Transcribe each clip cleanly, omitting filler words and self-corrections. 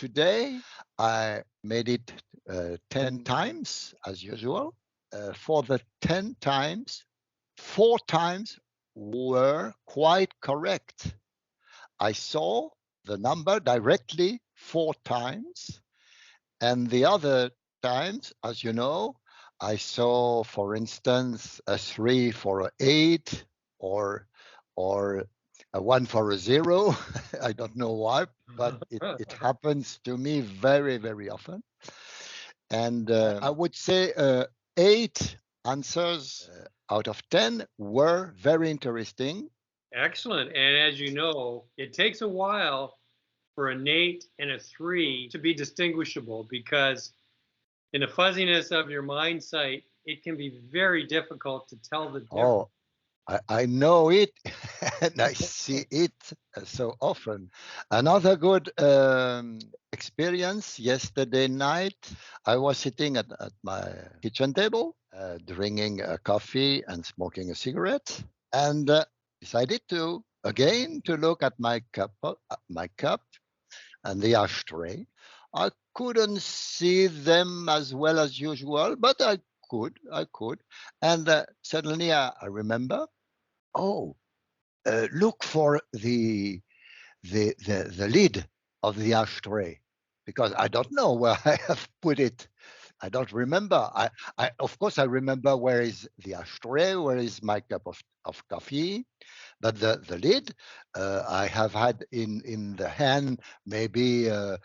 today I made it 10 times as usual. For the 10 times, 4 times were quite correct. I saw the number directly 4 times, and the other times, as you know, I saw, for instance, a 3 for a 8 or a 1 for a 0. I don't know why, but it happens to me very, very often. And I would say 8 answers out of 10 were very interesting. Excellent. And as you know, it takes a while for an 8 and a 3 to be distinguishable because in the fuzziness of your mind sight, it can be very difficult to tell the difference. Oh, I know it and I see it so often. Another good experience yesterday night, I was sitting at my kitchen table, drinking a coffee and smoking a cigarette, and decided to again to look at my cup and the ashtray. I couldn't see them as well as usual, but I could. And suddenly I remember, oh, look for the lid of the ashtray, because I don't know where I have put it. I don't remember. Of course, I remember where is the ashtray, where is my cup of coffee, but the lid I have had in the hand maybe a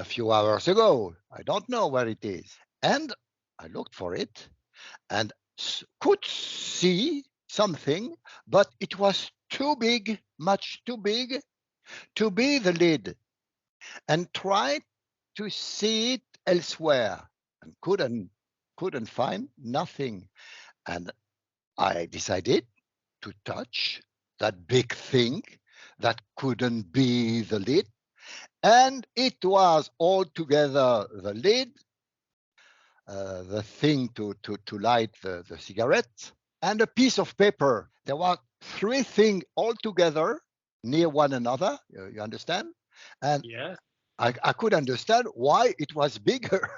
few hours ago. I don't know where it is. And I looked for it and could see something, but it was too big, much too big to be the lid, and tried to see it elsewhere and couldn't find nothing. And I decided to touch that big thing that couldn't be the lid, and it was altogether the lid, the thing to light the cigarette, and a piece of paper. There were 3 things all together near one another. You understand? And Yes. I could understand why it was bigger.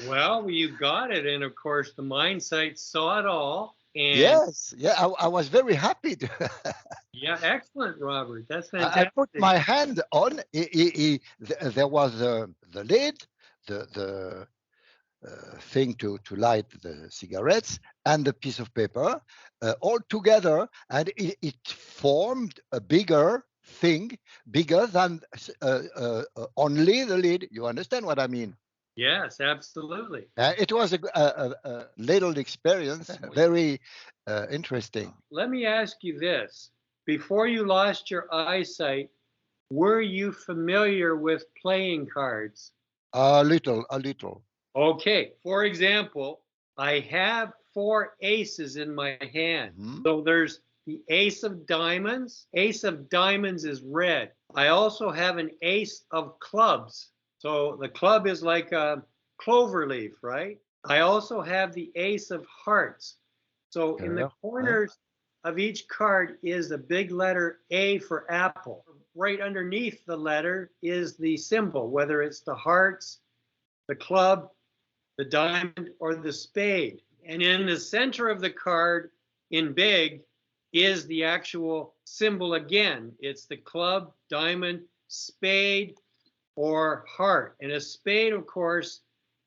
Well, you got it. And of course, the mind sight saw it all. And Yes, yeah, I was very happy. yeah, excellent, Robert. That's I put fantastic. my hand on. There was the lid, the thing to light the cigarettes, and the piece of paper all together, and it formed a bigger thing, bigger than only the lid. You understand what I mean? Yes, absolutely. It was a little experience, very interesting. Let me ask you this. Before you lost your eyesight, were you familiar with playing cards? A little, a little. Okay, for example, I have 4 aces in my hand. Mhm. So there's the ace of diamonds. Ace of diamonds is red. I also have an ace of clubs. So the club is like a clover leaf, right? I also have the ace of hearts. So in the Cœur, ouais. corners of each card is a big letter A for apple. Right underneath the letter is the symbol, whether it's the hearts, the club, the diamond, or the spade. And in the center of the card in big is the actual symbol again. It's the club, diamond, spade, or heart. And a spade, of course,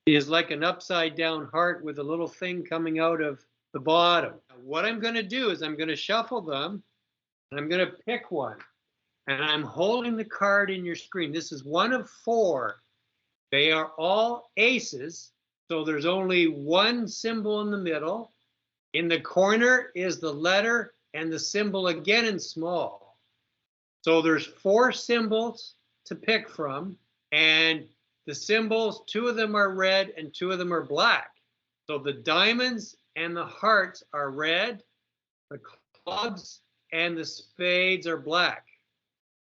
is like an upside down heart with a little thing coming out of the bottom. What I'm going to do is I'm going to shuffle them and I'm going to pick one. And I'm holding the card in your screen. This is one of 4. They are all aces. So there's only one symbol in the middle. In the corner is the letter and the symbol again in small. So there's 4 symbols to pick from. And the symbols, 2 of them are red and 2 of them are black. So the diamonds and the hearts are red. The clubs and the spades are black.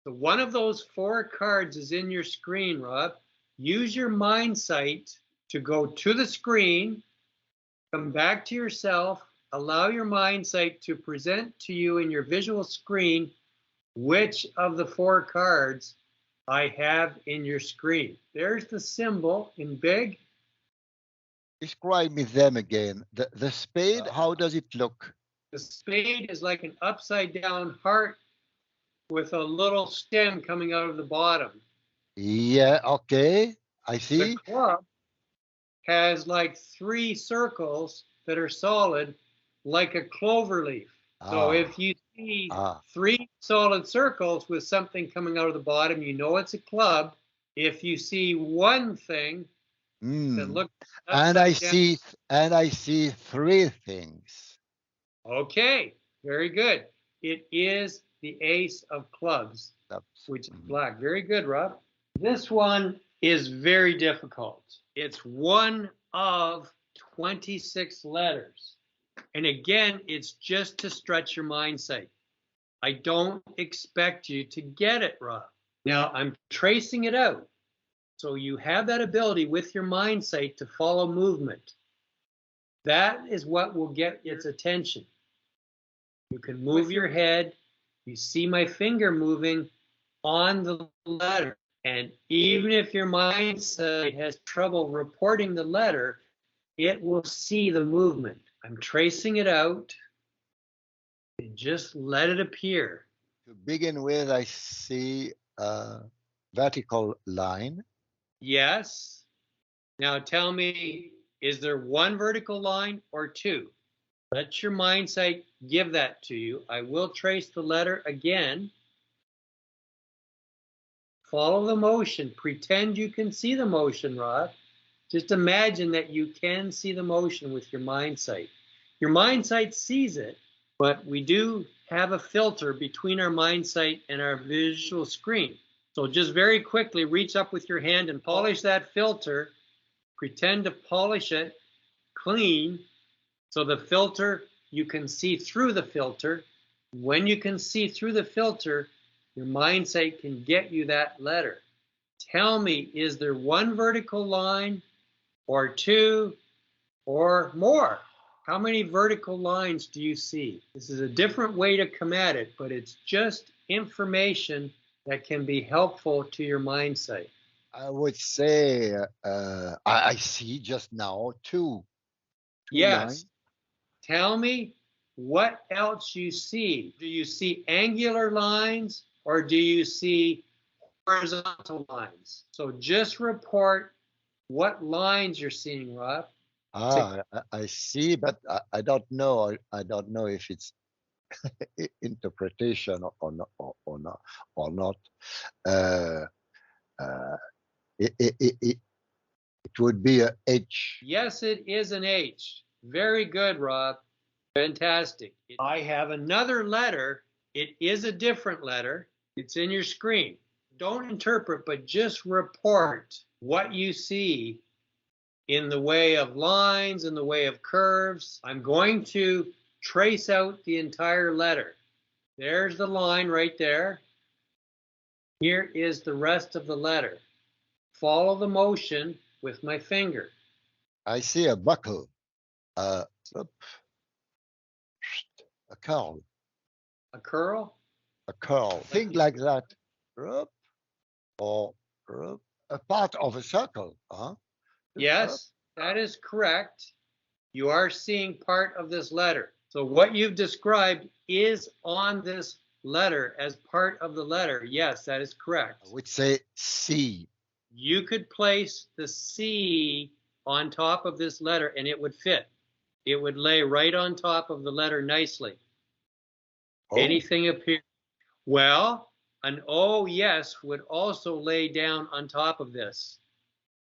So one of those 4 cards is in your screen, Rob. Use your mind sight to go to the screen, come back to yourself, allow your mind sight to present to you in your visual screen which of the 4 cards I have in your screen. There's the symbol in big. Describe me them again. The spade, how does it look? The spade is like an upside down heart with a little stem coming out of the bottom. Yeah, okay, I The see. club has like 3 circles that are solid, like a clover leaf. So Ah, if you see ah. 3 solid circles with something coming out of the bottom, you know it's a club. If you see one thing that Mm. looks upside down, And I see three things. okay, very good. It is the ace of clubs, That's, which is mhm. black. Very good, Rob. This one is very difficult. It's one of 26 letters. And again, it's just to stretch your mindsight. I don't expect you to get it, Rob. Now, I'm tracing it out. So you have that ability with your mindsight to follow movement. That is what will get its attention. You can move your head. You see my finger moving on the letter. And even if your mindsight has trouble reporting the letter, it will see the movement. I'm tracing it out and just let it appear. To begin with, I see a vertical line. Yes. Now tell me, is there one vertical line or 2? Let your mindsight give that to you. I will trace the letter again. Follow the motion. Pretend you can see the motion, Rod. Just imagine that you can see the motion with your mindsight. Your mindsight sees it, but we do have a filter between our mindsight and our visual screen. So just very quickly reach up with your hand and polish that filter. Pretend to polish it clean. So the filter, you can see through the filter. When you can see through the filter, your mindsight can get you that letter. Tell me, is there one vertical line or 2 or more? How many vertical lines do you see? This is a different way to come at it, but it's just information that can be helpful to your mindsight. I would say I see just now two lines. Yes. Tell me what else you see. Do you see angular lines or do you see horizontal lines? So just report what lines you're seeing, Rob. I see, but I don't know. I don't know if it's interpretation or not. Uh, uh, it would be a H. Yes, it is an H. Very good, Rob. Fantastic. I have another letter. It is a different letter. It's in your screen. Don't interpret, but just report what you see in the way of lines, in the way of curves. I'm going to trace out the entire letter. There's the line right there. Here is the rest of the letter. Follow the motion with my finger. I see a buckle, uh, a curl, A curl? a curl, thing like that, or a part of a circle. Huh? Yes, that is correct. You are seeing part of this letter. So what you've described is on this letter as part of the letter. Yes, that is correct. I would say C. You could place the C on top of this letter and it would fit. It would lay right on top of the letter nicely. Oh, Anything appear? Well, an O, yes, would also lay down on top of this.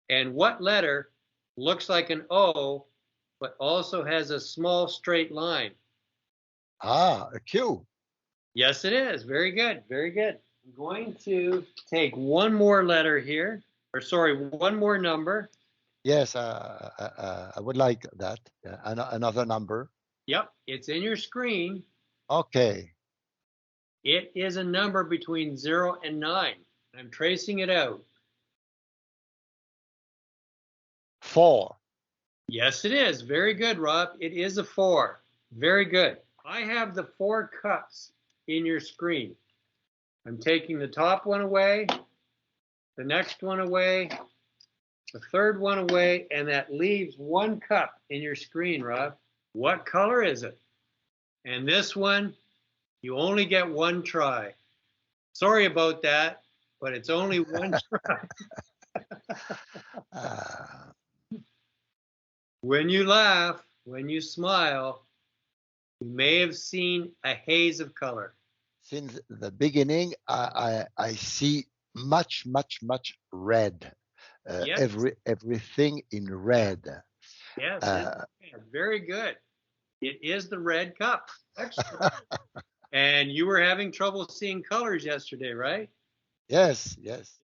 And what letter looks like an O, but also has a small straight line? a Q. Yes, it is. Very good. Very good. I'm going to take one more letter here, or sorry, one more number. Yes, I would like that. Yeah, another number. Yep, it's in your screen. Okay, It is a number between 0 and 9. I'm tracing it out. 4. Yes, it is. Very good, Rob. It is a 4. Very good. I have the 4 cups in your screen. I'm taking the top one away. the next one away, the third one away, and that leaves one cup in your screen, Rob. What color is it? And this one, you only get one try. Sorry about that, but it's only one try. Uh, When you laugh, when you smile, you may have seen a haze of color. since the beginning, I see much, much, much red. Yes, Everything in red. yes, it's Uh, red. Very good. It is the red cup. Excellent. And you were having trouble seeing colors yesterday, right? yes, yes.